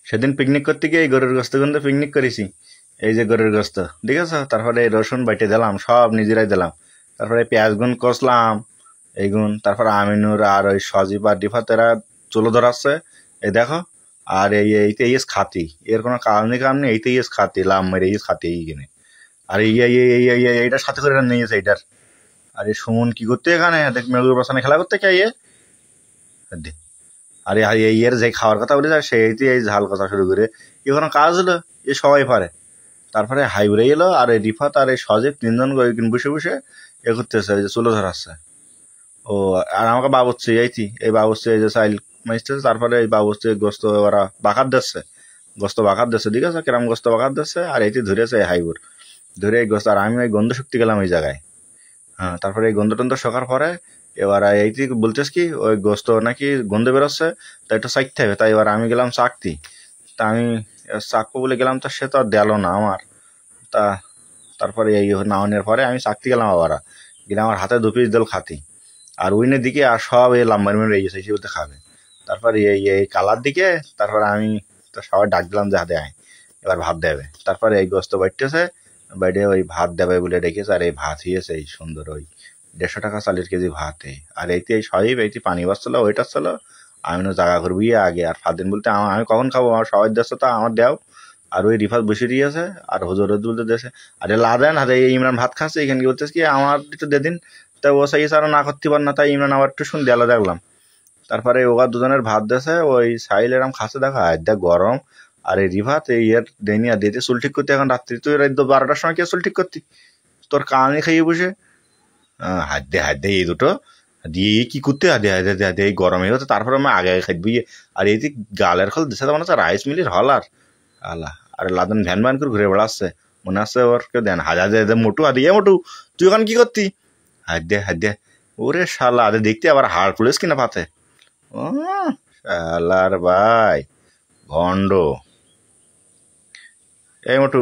সেদিন পিকনিক করতে গিয়ে এই গরুর গোস্ত কিন্তু পিকনিক করেছি। এই যে গরুর গোস্ত ঠিক আছে, তারপরে এই রসুন বাইটে দিলাম, সব নিজেরাই দিলাম। তারপরে পেঁয়াজ গুন কষলাম এইগুন, তারপর আমিনুর আর ওই সজীব আর ডিফাত এরা চুলো ধরাচ্ছে এই দেখো। আর এইতে ইয়েস খাতি, এর কোনো কারণ নেই, এইতে ইয়েস খাতি লাম মেরে ইয়েস খাতি এইখানে। আর এইটার সাথে করে নিয়েছে এইটার। আর এই সুমন কি করতে এখানে দেখ, মেঘুর বাসানে খেলা করতে কে ইয়ে দে। আর এই এর যে খাওয়ার কথা বলে যায় সেইতে এই ঝাল কথা শুরু করে, এ কোনো কাজ হলো? এ সবাই পারে। তারপরে হাইব্রে এলো আর এই রিফাত আর এই সজীব তিনজন বসে বসে এ করতেছে, ওই যে চুলো ধরাচ্ছে। ও আর আমাকে বাবুচ্ছি এইটি, এই বাবুচ্ছি এই যে চাইল মাইতেছে, তারপরে এই বাবুচ্ছি গোস্ত ওরা বাকার দিচ্ছে, গোস্ত বাকার দিচ্ছে ঠিক আছে, কেরাম গোস্ত বাকার দিচ্ছে। আর এইটি ধরেছে এই হাইবুর, ধরে এই গোস্ত। আর আমি ওই গন্ধ শক্তি গেলাম এই জায়গায়। হ্যাঁ, তারপরে এই গন্ধ টন্ধ শোকার পরে এবার এইটি বলতেছ কি ওই গোস্ত নাকি গন্ধ বেরোচ্ছে, তাই একটু চাকতে হবে। তাই এবার আমি গেলাম চাকতি। তা আমি চাকবো বলে গেলাম, তা সে তো আর দিল না আমার। তা তারপরে এই নাওনের পরে আমি চাকতি গেলাম, আবার গেলে আমার হাতে 2 পিস দিল খাতি। আর উইনের দিকে আর সব এই লাম্বার মেরে গেছে, সে বলতে খাবে। তারপরে এই কালার দিকে তারপরে আমি তো সবাই ডাক দিলাম যে হাতে আয় এবার ভাত দেবে। তারপরে এই গোস্ত বাইটেছে, বাইরে ওই ভাত দেবে বলে ডেকেছে। আর এই ভাত হয়েছে এই সুন্দর ওই 150 টাকা চালের কেজি ভাতে। আর এইতে এই সহিব এইটি পানি বাচ্চলো ওইটা ছিল। আমি জায়গা করবি আগে। আর ফাদিন বলতে আমি কখন খাবো, আমার সবাই দেশে তো আমার দেও। আর ওই রিফাত বসে দিয়েছে আর হুজুর বলতে দেশে আরে লাদেন হাতে ইমরান ভাত খাচ্ছে এখানে কি বলতেছে কি আমার একটু দেদিন। তা ও সেই ছাড়া না করতে পার না, তাই ইমরান আবার একটু শুন দেয়ালে দেখলাম। তারপরে ওরা দুজনের ভাত দেশে ওই সাইল এরম খাচ্ছে দেখা দেখ গরম। আর এই রিভাত এই এর দেনি আর দিতে চুল ঠিক করতে এখন রাত্রি, তুই রাত 12টার সময় কে চুল ঠিক করতি? তোর কানে খাইয়ে বসে হাত দে এই দুটো দিয়ে কি করতে হাতে হাতে হাতে এই গরমে হতো। তারপরে আমি আগে খাইবি। আর এই যে গালের খল দেশে মনে হচ্ছে রাইস মিলের হল। আর আল্লাহ, আরে লাদেন ভ্যান ভ্যান করে ঘুরে বেড়াচ্ছে, মনে আছে ওর কেউ দেন হাজার দে মোটু আদি মোটু তুই ওখানে কি করতি? হাত দে ওরে শালা আদে দেখতে আবার হাড় পুলিশ কিনা পাতে। ও শালার ভাই ভণ্ড। এই মোটু